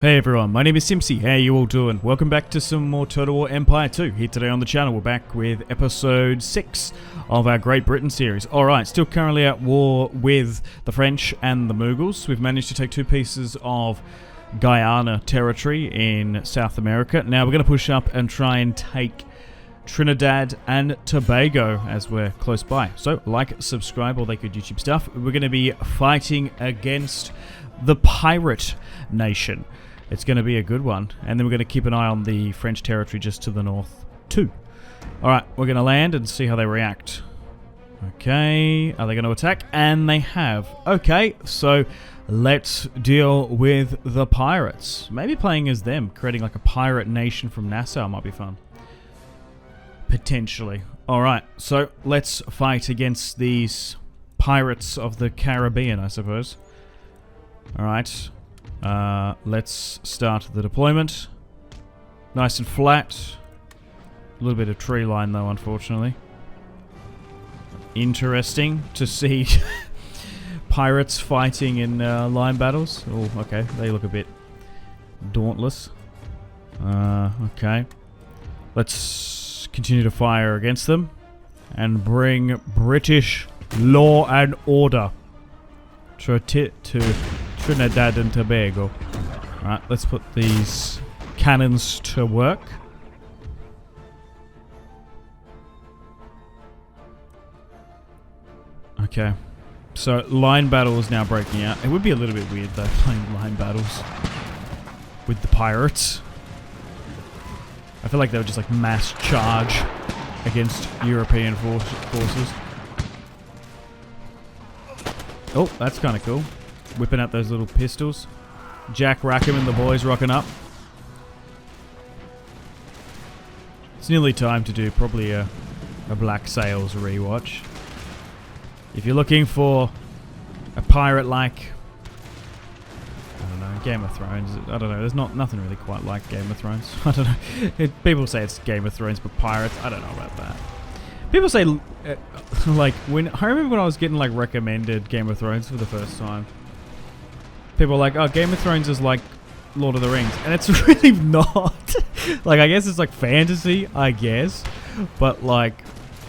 Hey everyone, my name is Simpzy. How you all doing? Welcome back to some more Total War Empire 2. Here today on the channel, we're back with episode 6 of our Great Britain series. Alright, still currently at war with the French and the Mughals. We've managed to take 2 pieces of Guyana territory in South America. Now we're going to push up and try and take Trinidad and Tobago as we're close by. So, like, subscribe, all that good YouTube stuff. We're going to be fighting against the pirate nation. It's going to be a good one. And then we're going to keep an eye on the French territory just to the north, too. Alright, we're going to land and see how they react. Okay, are they going to attack? And they have. Okay, so let's deal with the pirates. Maybe playing as them, creating like a pirate nation from Nassau might be fun. Potentially. Alright, so let's fight against these pirates of the Caribbean, I suppose. Alright. Let's start the deployment. Nice and flat. A little bit of tree line though, unfortunately. Interesting to see pirates fighting in line battles. Oh, okay. They look a bit dauntless. Okay. Let's continue to fire against them and bring British law and order to Trinidad and Tobago. Alright, let's put these cannons to work. Okay. So, line battle is now breaking out. It would be a little bit weird though, playing line battles with the pirates. I feel like they would just like mass charge against European forces. Oh, that's kind of cool. Whipping out those little pistols. Jack Rackham and the boys rocking up. It's nearly time to do probably a Black Sails rewatch. If you're looking for a pirate like, I don't know, Game of Thrones. I don't know. There's nothing really quite like Game of Thrones. I don't know. People say it's Game of Thrones but pirates. I don't know about that. People say like I remember when I was getting like recommended Game of Thrones for the first time. People are like, oh, Game of Thrones is like Lord of the Rings. And it's really not. Like, I guess it's like fantasy, I guess. But, like,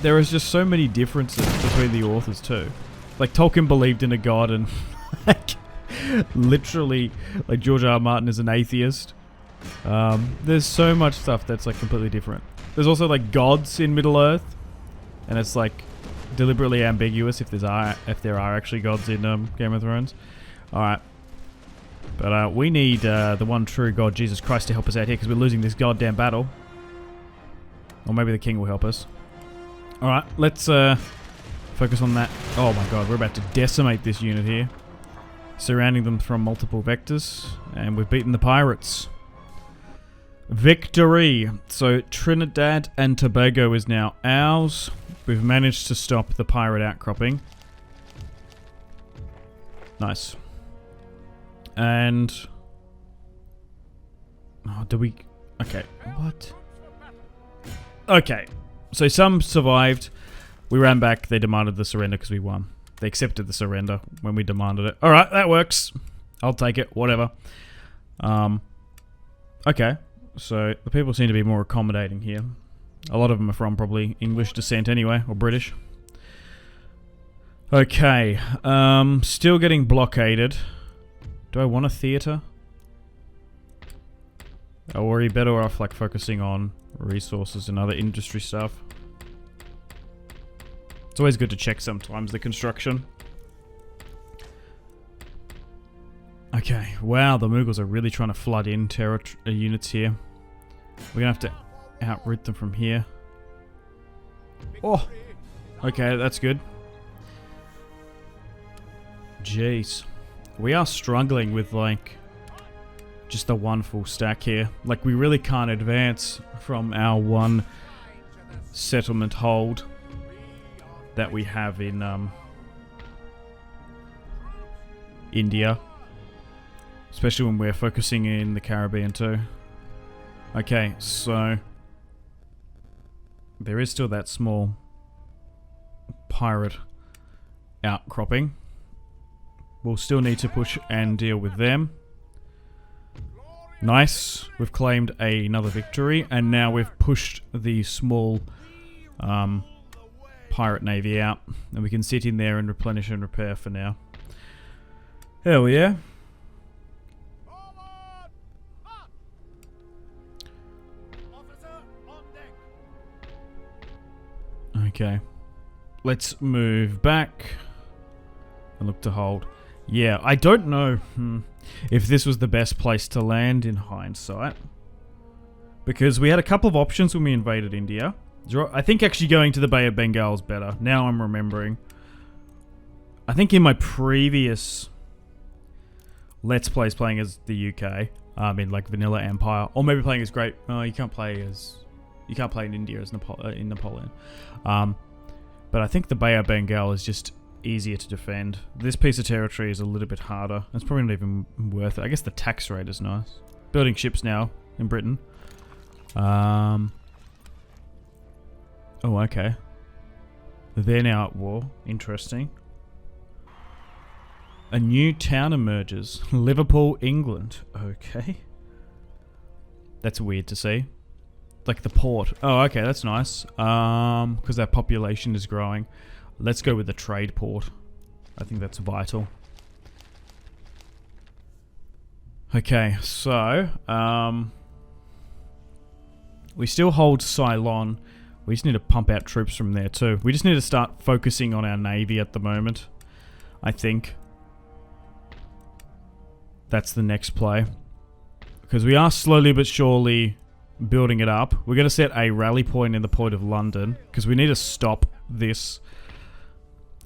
there is just so many differences between the authors, too. Like, Tolkien believed in a god and, like, literally, like, George R. R. Martin is an atheist. There's so much stuff that's, like, completely different. There's also, like, gods in Middle-earth. And it's, like, deliberately ambiguous if there are actually gods in Game of Thrones. Alright. But we need the one true God, Jesus Christ, to help us out here because we're losing this goddamn battle. Or maybe the king will help us. Alright, let's focus on that. Oh my god, we're about to decimate this unit here. Surrounding them from multiple vectors. And we've beaten the pirates. Victory! So Trinidad and Tobago is now ours. We've managed to stop the pirate outcropping. Nice. And... oh, do we... okay, what? Okay, so some survived. We ran back, they demanded the surrender because we won. They accepted the surrender when we demanded it. Alright, that works. I'll take it, whatever. Okay, so the people seem to be more accommodating here. A lot of them are from probably English descent anyway, or British. Okay, still getting blockaded. Do I want a theatre? Or are you better off like focusing on resources and other industry stuff? It's always good to check sometimes the construction. Okay, wow, the Mughals are really trying to flood in units here. We're gonna have to outroot them from here. Oh! Okay, that's good. Jeez. We are struggling with, like, just the one full stack here. Like, we really can't advance from our one settlement hold that we have in, India. Especially when we're focusing in the Caribbean, too. Okay, so... there is still that small pirate outcropping. We'll still need to push and deal with them. Nice. We've claimed another victory, and now we've pushed the small pirate navy out, and we can sit in there and replenish and repair for now. Hell yeah. Okay. Let's move back and look to hold. Yeah, I don't know if this was the best place to land in hindsight, because we had a couple of options when we invaded India. I think actually going to the Bay of Bengal is better. Now I'm remembering. I think in my previous Let's Plays playing as the UK, in like Vanilla Empire, or maybe playing as Great. You can't play in India as in Napoleon. But I think the Bay of Bengal is just easier to defend. This piece of territory is a little bit harder. It's probably not even worth it. I guess the tax rate is nice. Building ships now in Britain. Oh, okay. They're now at war. Interesting. A new town emerges. Liverpool, England. Okay. That's weird to see. Like the port. Oh, okay, that's nice. Because our population is growing. Let's go with the trade port. I think that's vital. Okay, so we still hold Ceylon. We just need to pump out troops from there too. We just need to start focusing on our navy at the moment. I think that's the next play. Because we are slowly but surely building it up. We're going to set a rally point in the port of London, because we need to stop this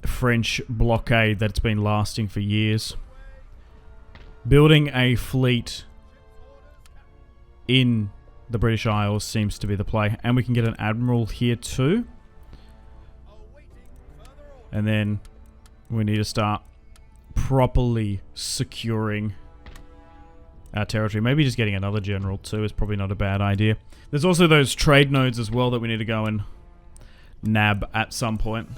French blockade that's been lasting for years. Building a fleet in the British Isles seems to be the play. And we can get an admiral here too. And then we need to start properly securing our territory. Maybe just getting another general too is probably not a bad idea. There's also those trade nodes as well that we need to go and nab at some point.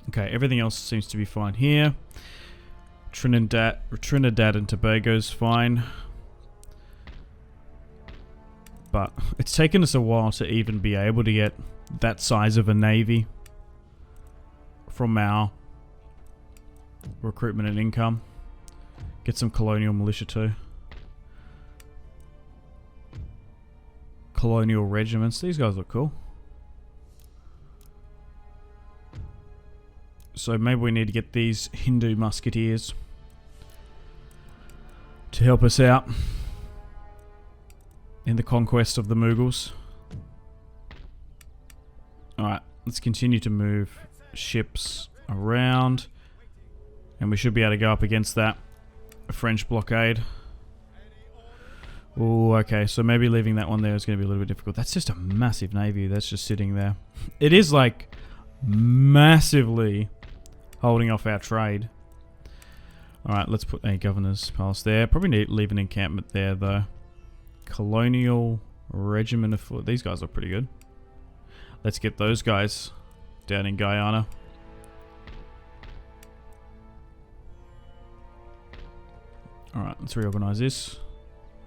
Okay, everything else seems to be fine here. Trinidad and Tobago's fine. But it's taken us a while to even be able to get that size of a navy from our recruitment and income. Get some colonial militia too. Colonial regiments. These guys look cool. So maybe we need to get these Hindu musketeers to help us out in the conquest of the Mughals. Alright, let's continue to move ships around. And we should be able to go up against that French blockade. Oh, okay, so maybe leaving that one there is going to be a little bit difficult. That's just a massive navy that's just sitting there. It is like massively holding off our trade. Alright, let's put a governor's palace there. Probably need to leave an encampment there though. Colonial regiment of foot. These guys look pretty good. Let's get those guys down in Guyana. Alright, let's reorganize this.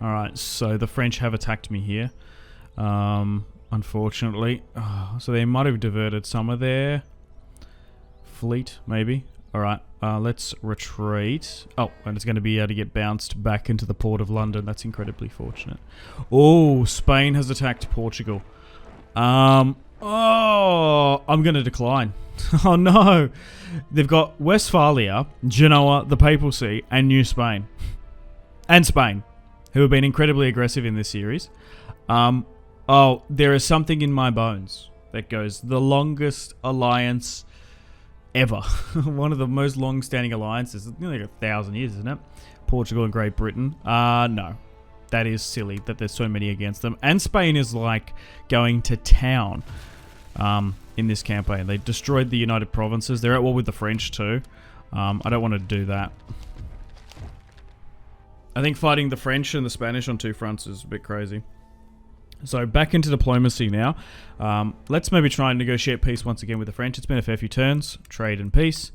Alright, so the French have attacked me here. Unfortunately. So they might have diverted some of their fleet, maybe. Alright, let's retreat. Oh, and it's going to be able to get bounced back into the port of London. That's incredibly fortunate. Oh, Spain has attacked Portugal. I'm going to decline. Oh no! They've got Westphalia, Genoa, the Papacy, and New Spain. And Spain, who have been incredibly aggressive in this series. Oh, there is something in my bones that goes, the longest alliance ever. One of the most long-standing alliances. It's nearly 1,000 years, isn't it? Portugal and Great Britain. No. That is silly that there's so many against them. And Spain is like going to town in this campaign. They destroyed the United Provinces. They're at war with the French too. I don't want to do that. I think fighting the French and the Spanish on two fronts is a bit crazy. So back into diplomacy now. Let's maybe try and negotiate peace once again with the French. It's been a fair few turns. Trade and peace.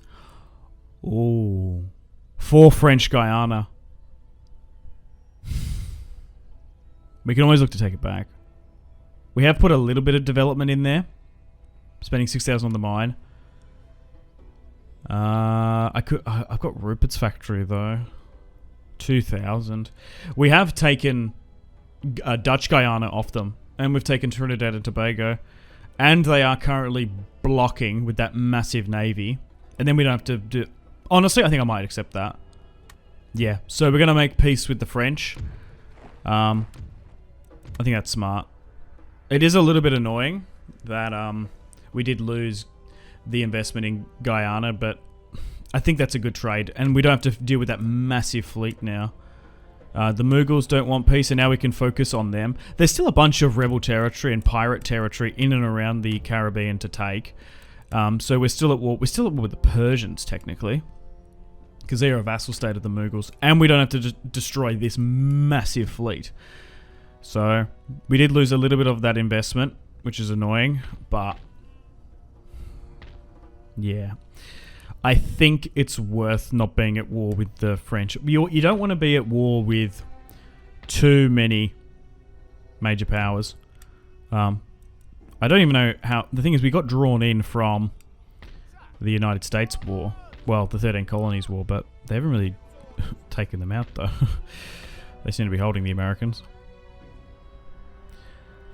Ooh. For French Guyana. We can always look to take it back. We have put a little bit of development in there. Spending 6,000 on the mine. I've got Rupert's factory though. 2,000. We have taken Dutch Guyana off them, and we've taken Trinidad and Tobago, and they are currently blocking with that massive navy. And then we don't have to do. Honestly, I think I might accept that. Yeah. So we're gonna make peace with the French. I think that's smart. It is a little bit annoying that we did lose the investment in Guyana, but I think that's a good trade, and we don't have to deal with that massive fleet now. The Mughals don't want peace, and now we can focus on them. There's still a bunch of rebel territory and pirate territory in and around the Caribbean to take. So we're still at war. We're still at war with the Persians, technically, because they are a vassal state of the Mughals, and we don't have to destroy this massive fleet. So we did lose a little bit of that investment, which is annoying, but yeah. I think it's worth not being at war with the French. You don't want to be at war with too many major powers. I don't even know how... The thing is, we got drawn in from the United States War. Well, the 13 Colonies War, but they haven't really taken them out, though. They seem to be holding the Americans.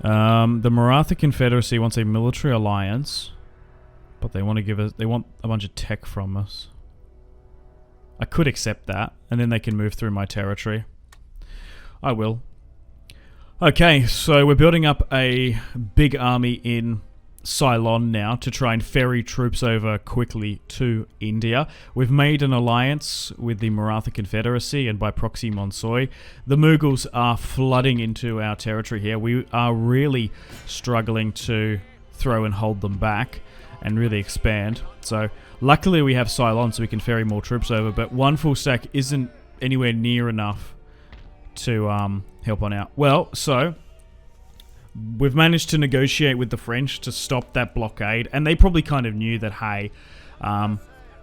The Maratha Confederacy wants a military alliance... But they want to give us... They want a bunch of tech from us. I could accept that, and then they can move through my territory. I will. Okay, so we're building up a big army in Ceylon now to try and ferry troops over quickly to India. We've made an alliance with the Maratha Confederacy and by proxy Montsoy. The Mughals are flooding into our territory here. We are really struggling to throw and hold them back and really expand. So luckily we have Ceylon so we can ferry more troops over, but one full stack isn't anywhere near enough to help on out. Well, so we've managed to negotiate with the French to stop that blockade, and they probably kind of knew that, hey,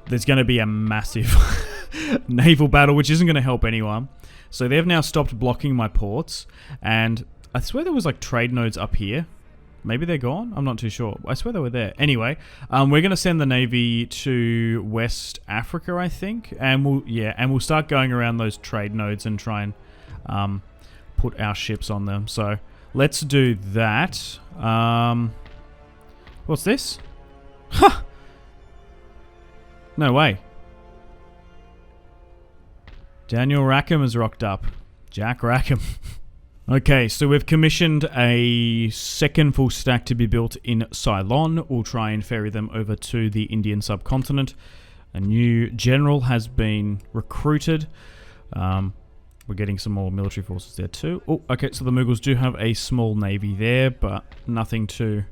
there's going to be a massive naval battle, which isn't going to help anyone. So they've now stopped blocking my ports, and I swear there was like trade nodes up here. Maybe they're gone? I'm not too sure. I swear they were there. Anyway, we're going to send the Navy to West Africa, I think. And we'll start going around those trade nodes and try and put our ships on them. So let's do that. What's this? Huh! No way. Daniel Rackham has rocked up. Jack Rackham. Okay, so we've commissioned a second full stack to be built in Ceylon. We'll try and ferry them over to the Indian subcontinent. A new general has been recruited. We're getting some more military forces there too. Oh, okay, so the Mughals do have a small navy there, but nothing to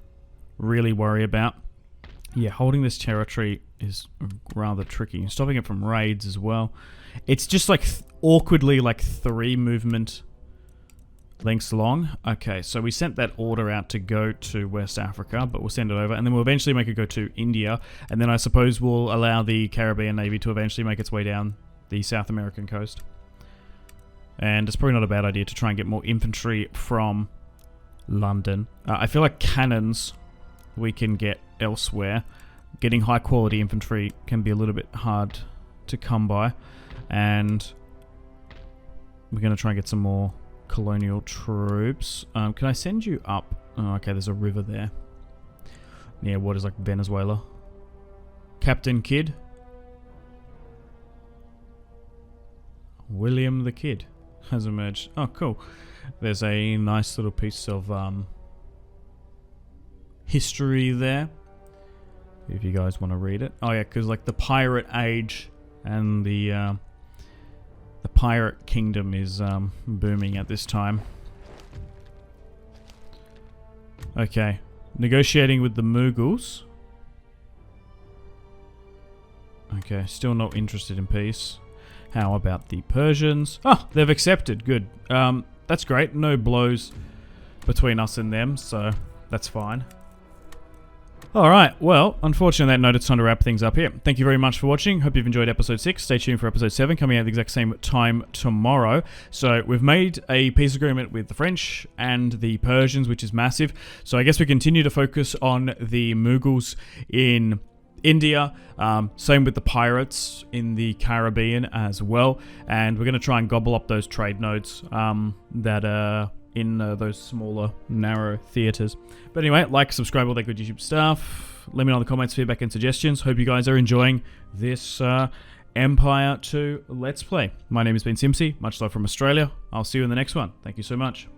really worry about. Yeah, holding this territory is rather tricky. Stopping it from raids as well. It's just like awkwardly like 3 movement lengths long. Okay, so we sent that order out to go to West Africa, but we'll send it over, and then we'll eventually make it go to India, and then I suppose we'll allow the Caribbean Navy to eventually make its way down the South American coast. And it's probably not a bad idea to try and get more infantry from London. I feel like cannons we can get elsewhere. Getting high quality infantry can be a little bit hard to come by, and we're going to try and get some more colonial troops. Can I send you up? Oh, okay, there's a river there. Yeah, what is like Venezuela? Captain Kidd? William the Kid has emerged. Oh, cool. There's a nice little piece of history there, if you guys want to read it. Oh yeah, because like the pirate age and the pirate kingdom is booming at this time. Okay, negotiating with the Mughals. Okay, still not interested in peace. How about the Persians? Oh, they've accepted. Good. That's great. No blows between us and them, so that's fine. Alright, well, unfortunately that note, it's time to wrap things up here. Thank you very much for watching. Hope you've enjoyed episode 6. Stay tuned for episode 7, coming out at the exact same time tomorrow. So we've made a peace agreement with the French and the Persians, which is massive. So I guess we continue to focus on the Mughals in India, same with the pirates in the Caribbean as well. And we're going to try and gobble up those trade nodes that are in those smaller, narrow theaters. But anyway, like, subscribe, all that good YouTube stuff. Let me know in the comments, feedback, and suggestions. Hope you guys are enjoying this Empire 2 Let's Play. My name has been Simpzy. Much love from Australia. I'll see you in the next one. Thank you so much.